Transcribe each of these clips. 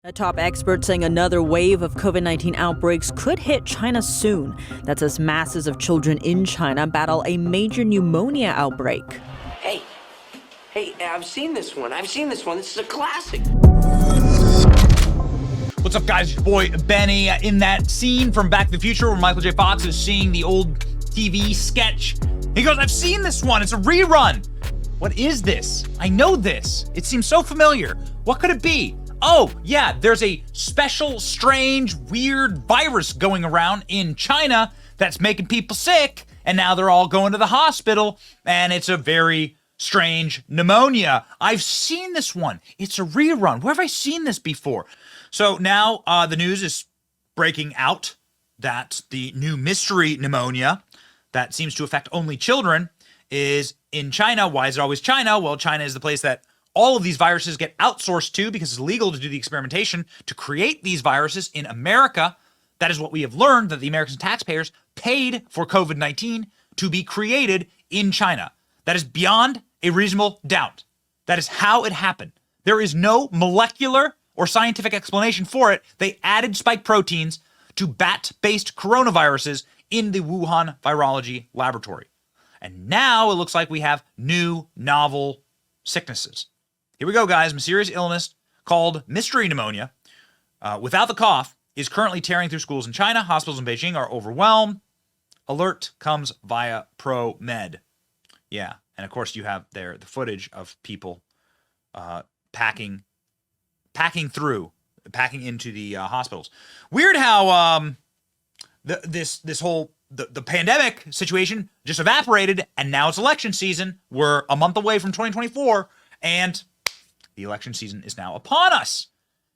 A top expert saying another wave of COVID-19 outbreaks could hit China soon. That's as masses of children in China battle a major pneumonia outbreak. Hey, I've seen this one. This is a classic. What's up, guys? Your boy Benny. In that scene from Back to the Future where Michael J. Fox is seeing the old TV sketch, he goes, I've seen this one. It's a rerun. What is this? I know this. It seems so familiar. What could it be? Oh, yeah, there's a special, strange, weird virus going around in China that's making people sick, and now they're all going to the hospital, and it's a very strange pneumonia. I've seen this one. It's a rerun. Where have I seen this before? So now the news is breaking out that the new mystery pneumonia that seems to affect only children is in China. Why is it always China? Well, China is the place that all of these viruses get outsourced to because it's legal to do the experimentation to create these viruses in America. That is what we have learned, that the American taxpayers paid for COVID-19 to be created in China. That is beyond a reasonable doubt. That is how it happened. There is no molecular or scientific explanation for it. They added spike proteins to bat-based coronaviruses in the Wuhan Virology Laboratory. And now it looks like we have new novel sicknesses. Here we go, guys. Mysterious illness called mystery pneumonia, without the cough, is currently tearing through schools in China. Hospitals in Beijing are overwhelmed. Alert comes via ProMed. Yeah, and of course you have there the footage of people packing into the hospitals. Weird how this whole the pandemic situation just evaporated, and now it's election season. We're a month away from 2024, and the election season is now upon us.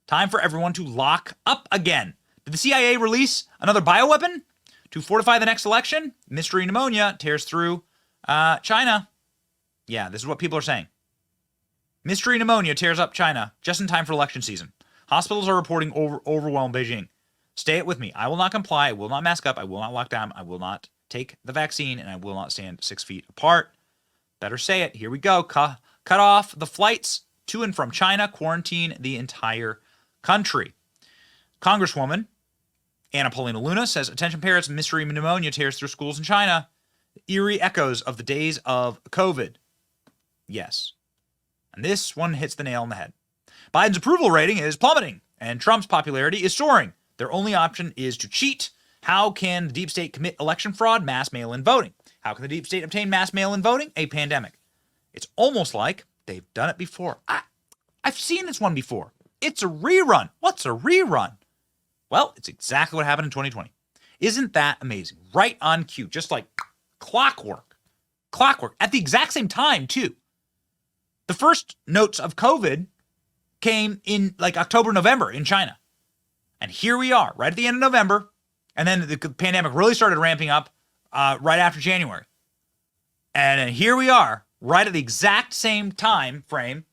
Time for everyone to lock up again. Did the CIA release another bioweapon to fortify the next election? Mystery pneumonia tears through China. Yeah, this is what people are saying. Mystery pneumonia tears up China just in time for election season. Hospitals are reporting overwhelmed Beijing. Stay it with me. I will not comply. I will not mask up. I will not lock down. I will not take the vaccine, and I will not stand 6 feet apart. Better say it. Here we go. Cut off the flights to and from China. Quarantine the entire country. Congresswoman Anna Paulina Luna says, attention parents, mystery pneumonia tears through schools in China. Eerie echoes of the days of COVID. Yes. And this one hits the nail on the head. Biden's approval rating is plummeting, and Trump's popularity is soaring. Their only option is to cheat. How can the deep state commit election fraud? Mass mail-in voting. How can the deep state obtain mass mail-in voting? A pandemic. It's almost like they've done it before. I've seen this one before. It's a rerun. What's a rerun? Well, it's exactly what happened in 2020. Isn't that amazing? Right on cue, just like clockwork. Clockwork. At the exact same time, too. The first notes of COVID came in like October, November in China. And here we are, right at the end of November. And then the pandemic really started ramping up right after January. And then here we are, right at the exact same time frame,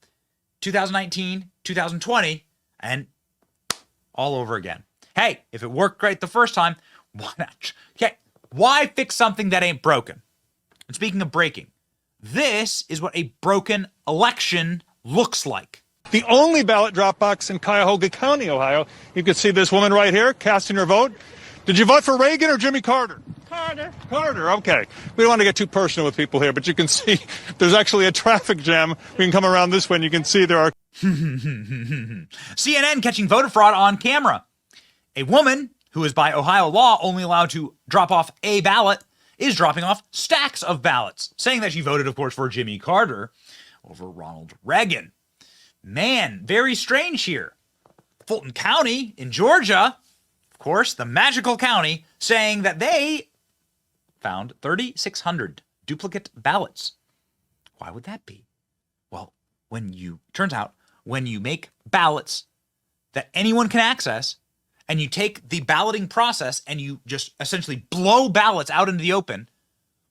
2019, 2020, and all over again. Hey, if it worked great the first time, why not? Okay, why fix something that ain't broken? And speaking of breaking, this is what a broken election looks like. The only ballot drop box in Cuyahoga County, Ohio. You can see this woman right here casting her vote. Did you vote for Reagan or Jimmy Carter? Carter, okay. We don't want to get too personal with people here, but you can see there's actually a traffic jam. We can come around this way and you can see there are... CNN catching voter fraud on camera. A woman who is by Ohio law only allowed to drop off a ballot is dropping off stacks of ballots, saying that she voted, of course, for Jimmy Carter over Ronald Reagan. Man, very strange here. Fulton County in Georgia, of course, the magical county, saying that they found 3,600 duplicate ballots. Why would that be? Well, turns out, when you make ballots that anyone can access, and you take the balloting process and you just essentially blow ballots out into the open,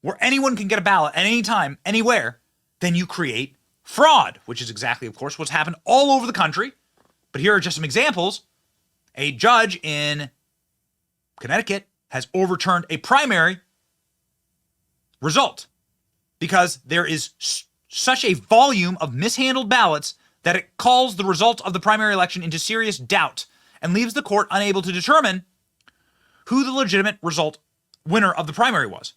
where anyone can get a ballot at any time, anywhere, then you create fraud, which is exactly, of course, what's happened all over the country. But here are just some examples. A judge in Connecticut has overturned a primary result because there is such a volume of mishandled ballots that it calls the result of the primary election into serious doubt and leaves the court unable to determine who the legitimate winner of the primary was.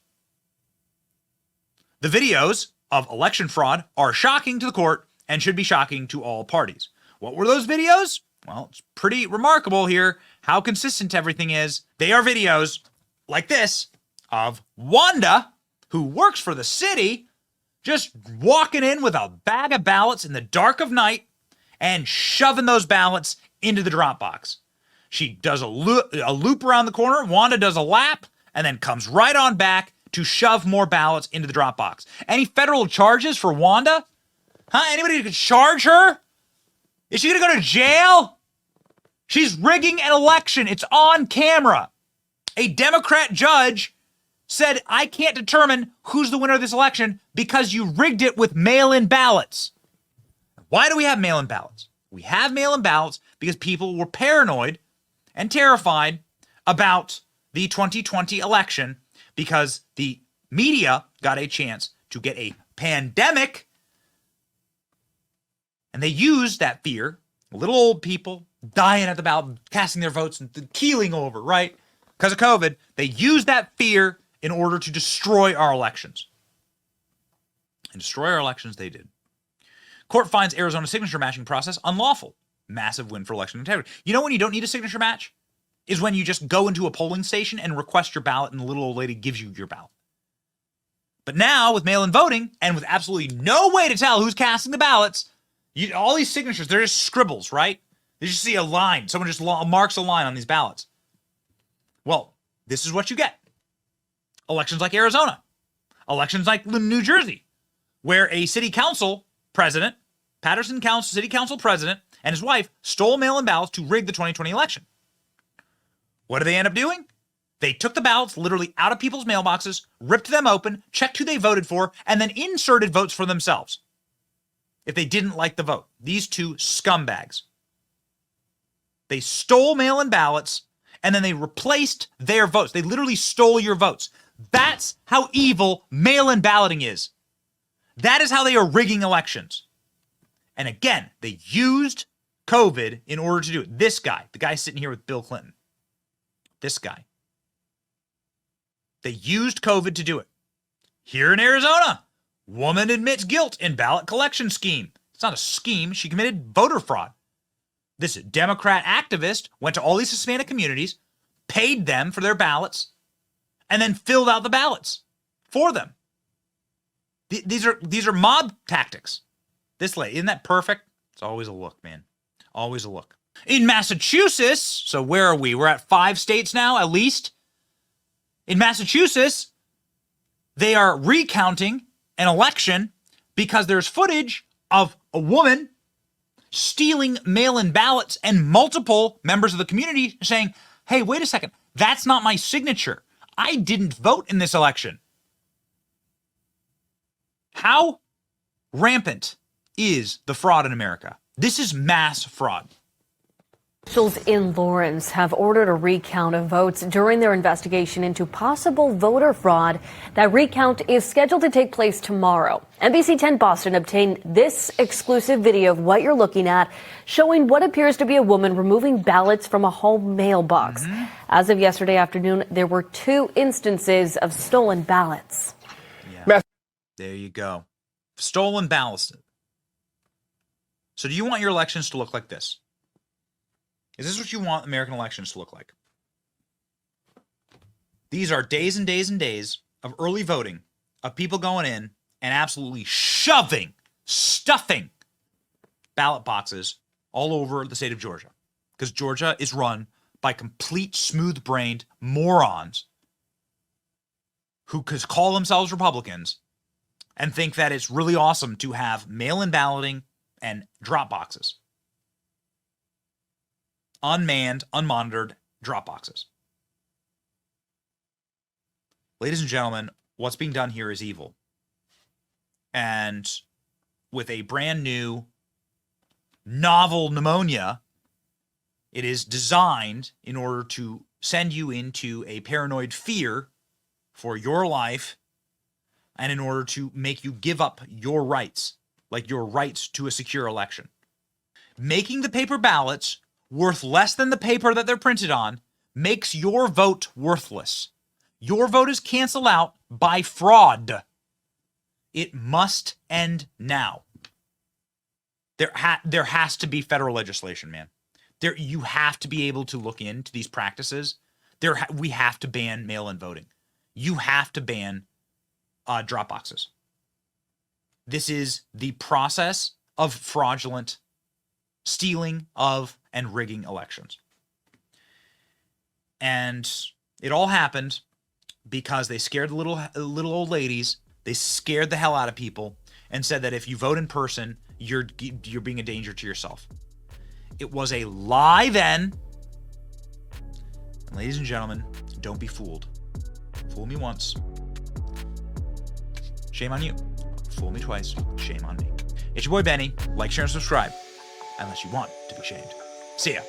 The videos of election fraud are shocking to the court and should be shocking to all parties. What were those videos? Well, it's pretty remarkable here how consistent everything is. They are videos like this of Wanda, who works for the city, just walking in with a bag of ballots in the dark of night and shoving those ballots into the drop box. She does a loop around the corner, Wanda does a lap, and then comes right on back to shove more ballots into the drop box. Any federal charges for Wanda? Huh? Anybody could charge her? Is she going to go to jail? She's rigging an election. It's on camera. A Democrat judge said, I can't determine who's the winner of this election because you rigged it with mail-in ballots. Why do we have mail-in ballots? We have mail-in ballots because people were paranoid and terrified about the 2020 election because the media got a chance to get a pandemic, and they used that fear. Little old people dying at the ballot, casting their votes and keeling over, right? Because of COVID, they used that fear in order to destroy our elections. And destroy our elections they did. Court finds Arizona's signature matching process unlawful. Massive win for election integrity. You know when you don't need a signature match? Is when you just go into a polling station and request your ballot and the little old lady gives you your ballot. But now with mail-in voting and with absolutely no way to tell who's casting the ballots, all these signatures, they're just scribbles, right? You just see a line. Someone just marks a line on these ballots. Well, this is what you get. Elections like Arizona. Elections like New Jersey, where a city council president, Patterson City Council president, and his wife stole mail-in ballots to rig the 2020 election. What did they end up doing? They took the ballots literally out of people's mailboxes, ripped them open, checked who they voted for, and then inserted votes for themselves if they didn't like the vote. These two scumbags. They stole mail-in ballots, and then they replaced their votes. They literally stole your votes. That's how evil mail-in balloting is. That is how they are rigging elections. And again, they used COVID in order to do it. This guy, the guy sitting here with Bill Clinton. This guy. They used COVID to do it. Here in Arizona, woman admits guilt in ballot collection scheme. It's not a scheme. She committed voter fraud. This Democrat activist went to all these Hispanic communities, paid them for their ballots, and then filled out the ballots for them. These are mob tactics. This lady, isn't that perfect? It's always a look, man. Always a look. In Massachusetts, so where are we? We're at 5 states now, at least. In Massachusetts, they are recounting an election because there's footage of a woman stealing mail-in ballots and multiple members of the community saying, hey, wait a second, that's not my signature. I didn't vote in this election. How rampant is the fraud in America? This is mass fraud. Officials in Lawrence have ordered a recount of votes during their investigation into possible voter fraud. That recount is scheduled to take place tomorrow. NBC 10 Boston obtained this exclusive video of what you're looking at, showing what appears to be a woman removing ballots from a home mailbox. As of yesterday afternoon, there were 2 instances of stolen ballots. Yeah. There you go. Stolen ballots. So do you want your elections to look like this? Is this what you want American elections to look like? These are days and days and days of early voting, of people going in and absolutely stuffing ballot boxes all over the state of Georgia. Because Georgia is run by complete smooth-brained morons who could call themselves Republicans and think that it's really awesome to have mail-in balloting and drop boxes. Unmanned, unmonitored drop boxes. Ladies and gentlemen, what's being done here is evil. And with a brand new novel pneumonia, it is designed in order to send you into a paranoid fear for your life and in order to make you give up your rights, like your rights to a secure election. Making the paper ballots worth less than the paper that they're printed on makes your vote worthless. Your vote is canceled out by fraud. It must end now. There has to be federal legislation, man. You have to be able to look into these practices. We have to ban mail-in voting. You have to ban drop boxes. This is the process of fraudulent stealing of and rigging elections. And it all happened because they scared the little old ladies. They scared the hell out of people and said that if you vote in person, you're being a danger to yourself. It was a lie then. And ladies and gentlemen, don't be fooled. Fool me once, shame on you. Fool me twice, shame on me. It's your boy Benny. Like, share, and subscribe, unless you want to be shamed. See ya.